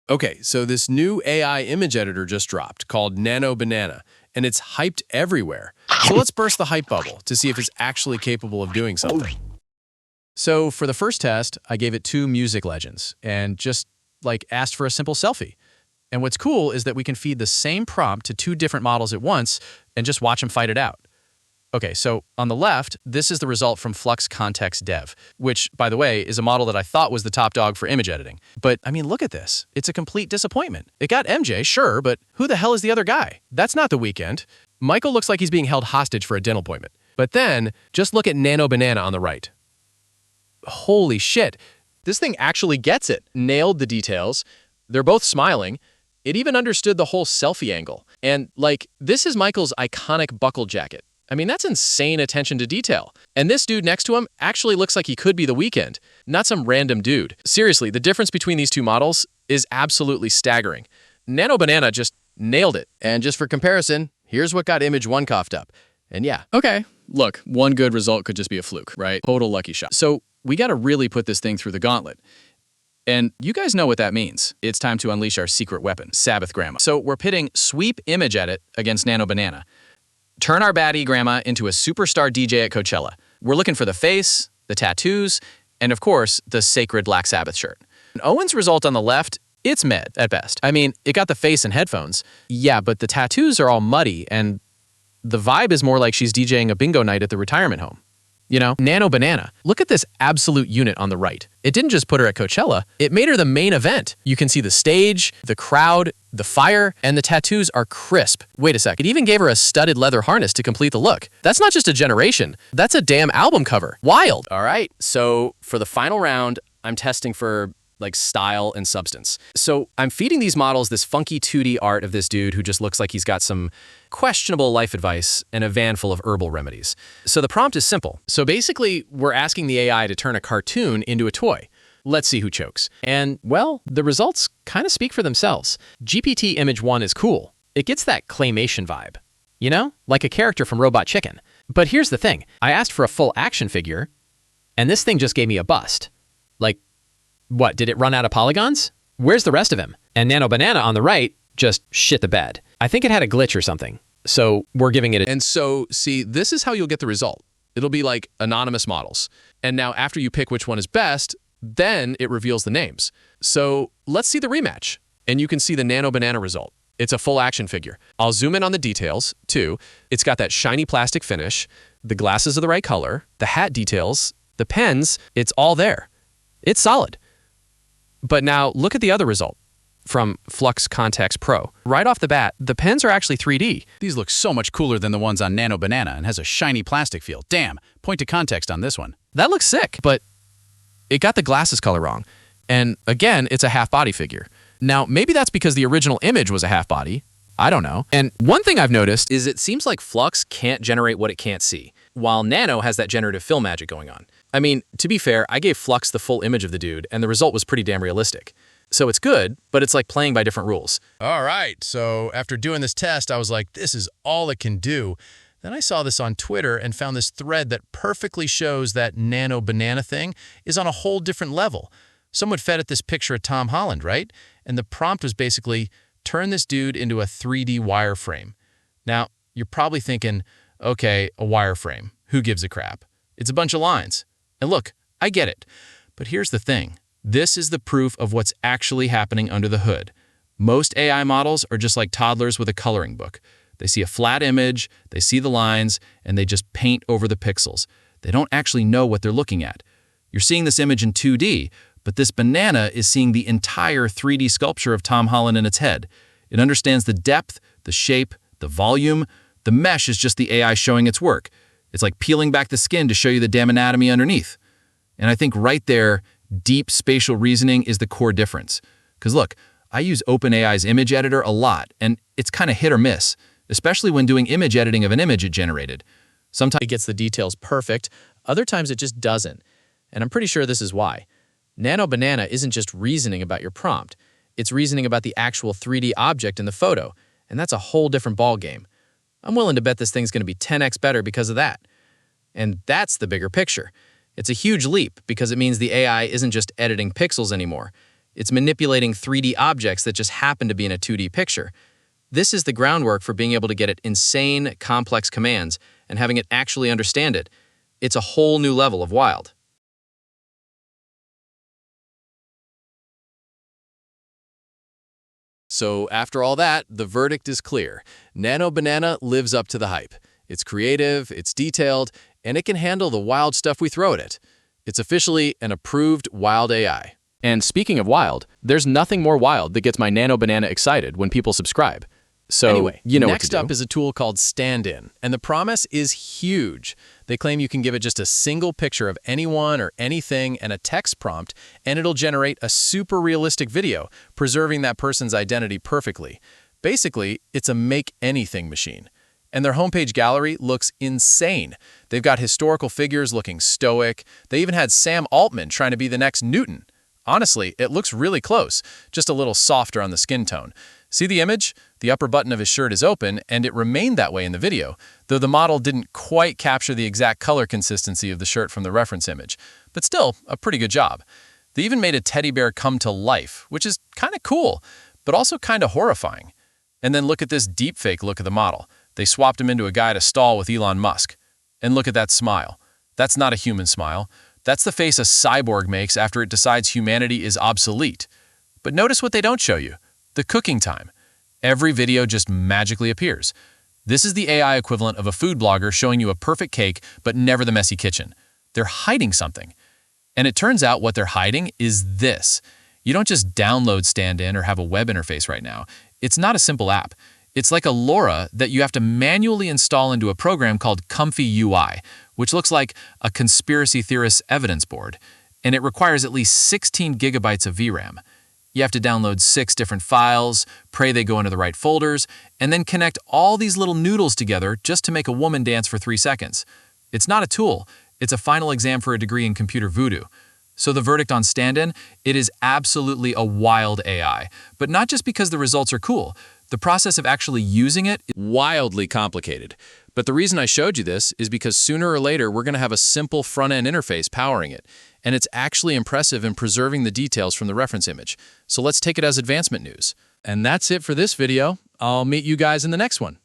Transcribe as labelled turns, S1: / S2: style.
S1: Okay, so this new AI image editor just dropped called NanoBanana, and it's hyped everywhere. So let's burst the hype bubble to see if it's actually capable of doing something. So for the first test, I gave it 2 music legends and just asked for a simple selfie. And what's cool is that we can feed the same prompt to 2 different models at once and just watch them fight it out. Okay, so on the left, this is the result from Flux Context Dev, which, by the way, is a model that I thought was the top dog for image editing. But, I mean, look at this. It's a complete disappointment. It got MJ, sure, but who the hell is the other guy? That's not The Weeknd. Michael looks like he's being held hostage for a dental appointment. But then, just look at NanoBanana on the right. Holy shit. This thing actually gets it. Nailed the details. They're both smiling. It even understood the whole selfie angle. And, this is Michael's iconic buckle jacket. I mean, that's insane attention to detail. And this dude next to him actually looks like he could be The Weeknd, not some random dude. Seriously, the difference between these 2 models is absolutely staggering. NanoBanana just nailed it. And just for comparison, here's what got image 1 coughed up. And yeah. Okay, look, one good result could just be a fluke, right? Total lucky shot. So we got to really put this thing through the gauntlet. And you guys know what that means. It's time to unleash our secret weapon, Sabbath Grandma. So we're pitting Sweep Image Edit against NanoBanana. Turn our baddie grandma into a superstar DJ at Coachella. We're looking for the face, the tattoos, and of course, the sacred Black Sabbath shirt. And Owen's result on the left, it's mid at best. I mean, it got the face and headphones. Yeah, but the tattoos are all muddy, and the vibe is more like she's DJing a bingo night at the retirement home. You know, NanoBanana. Look at this absolute unit on the right. It didn't just put her at Coachella, it made her the main event. You can see the stage, the crowd, the fire, and the tattoos are crisp. Wait a sec, it even gave her a studded leather harness to complete the look. That's not just a generation, that's a damn album cover. Wild. All right, so for the final round, I'm testing for style and substance. So I'm feeding these models this funky 2D art of this dude who just looks like he's got some questionable life advice and a van full of herbal remedies. So the prompt is simple. So basically, we're asking the AI to turn a cartoon into a toy. Let's see who chokes. And, well, the results kind of speak for themselves. GPT Image 1 is cool. It gets that claymation vibe. You know? Like a character from Robot Chicken. But here's the thing. I asked for a full action figure, and this thing just gave me a bust. What, did it run out of polygons? Where's the rest of him? And NanoBanana on the right just shit the bed. I think it had a glitch or something. So we're giving it a... And so, see, this is how you'll get the result. It'll be like anonymous models. And now after you pick which one is best, then it reveals the names. So let's see the rematch. And you can see the NanoBanana result. It's a full action figure. I'll zoom in on the details, too. It's got that shiny plastic finish. The glasses are the right color. The hat details. The pens, it's all there. It's solid. But now look at the other result from Flux Context Pro. Right off the bat, the pens are actually 3D.
S2: These look so much cooler than the ones on NanoBanana and has a shiny plastic feel. Damn, point to context on this one.
S1: That looks sick, but it got the glasses color wrong. And again, it's a half-body figure. Now, maybe that's because the original image was a half-body. I don't know. And one thing I've noticed is it seems like Flux can't generate what it can't see, while Nano has that generative fill magic going on. I mean, to be fair, I gave Flux the full image of the dude, and the result was pretty damn realistic. So it's good, but it's like playing by different rules.
S3: All right, so after doing this test, I was like, this is all it can do. Then I saw this on Twitter and found this thread that perfectly shows that NanoBanana thing is on a whole different level. Someone fed it this picture of Tom Holland, right? And the prompt was basically, turn this dude into a 3D wireframe. Now, you're probably thinking, okay, a wireframe. Who gives a crap? It's a bunch of lines. And look, I get it. But here's the thing. This is the proof of what's actually happening under the hood. Most AI models are just like toddlers with a coloring book. They see a flat image, they see the lines, and they just paint over the pixels. They don't actually know what they're looking at. You're seeing this image in 2D, but this banana is seeing the entire 3D sculpture of Tom Holland in its head. It understands the depth, the shape, the volume. The mesh is just the AI showing its work. It's like peeling back the skin to show you the damn anatomy underneath. And I think right there, deep spatial reasoning is the core difference. Because look, I use OpenAI's image editor a lot, and it's kind of hit or miss, especially when doing image editing of an image it generated. Sometimes it gets the details perfect, other times it just doesn't. And I'm pretty sure this is why. NanoBanana isn't just reasoning about your prompt. It's reasoning about the actual 3D object in the photo, and that's a whole different ballgame. I'm willing to bet this thing's going to be 10x better because of that. And that's the bigger picture. It's a huge leap because it means the AI isn't just editing pixels anymore.
S4: It's manipulating 3D objects that just happen to be in a 2D picture. This is the groundwork for being able to get it insane, complex commands and having it actually understand it. It's a whole new level of wild.
S1: So after all that, the verdict is clear. NanoBanana lives up to the hype. It's creative, it's detailed, and it can handle the wild stuff we throw at it. It's officially an approved wild AI.
S5: And speaking of wild, there's nothing more wild that gets my NanoBanana excited when people subscribe. So,
S1: Anyway,
S5: you know
S1: next
S5: what to
S1: up
S5: do.
S1: is a tool called Stand-In, and the promise is huge. They claim you can give it just a single picture of anyone or anything and a text prompt, and it'll generate a super realistic video, preserving that person's identity perfectly. Basically, it's a make-anything machine. And their homepage gallery looks insane. They've got historical figures looking stoic. They even had Sam Altman trying to be the next Newton. Honestly, it looks really close, just a little softer on the skin tone. See the image? The upper button of his shirt is open, and it remained that way in the video, though the model didn't quite capture the exact color consistency of the shirt from the reference image. But still, a pretty good job. They even made a teddy bear come to life, which is kind of cool, but also kind of horrifying. And then look at this deepfake look of the model. They swapped him into a guy at a stall with Elon Musk. And look at that smile. That's not a human smile. That's the face a cyborg makes after it decides humanity is obsolete. But notice what they don't show you. The cooking time. Every video just magically appears. This is the AI equivalent of a food blogger showing you a perfect cake, but never the messy kitchen. They're hiding something. And it turns out what they're hiding is this. You don't just download Stand-In or have a web interface right now. It's not a simple app. It's like a LoRa that you have to manually install into a program called ComfyUI, which looks like a conspiracy theorist's evidence board, and it requires at least 16 gigabytes of VRAM. You have to download 6 different files, pray they go into the right folders, and then connect all these little noodles together just to make a woman dance for 3 seconds. It's not a tool. It's a final exam for a degree in computer voodoo. So the verdict on Stand-In, it is absolutely a wild AI, but not just because the results are cool. The process of actually using it is Wildly complicated. But the reason I showed you this is because sooner or later we're going to have a simple front-end interface powering it, and it's actually impressive in preserving the details from the reference image. So let's take it as advancement news. And that's it for this video. I'll meet you guys in the next one.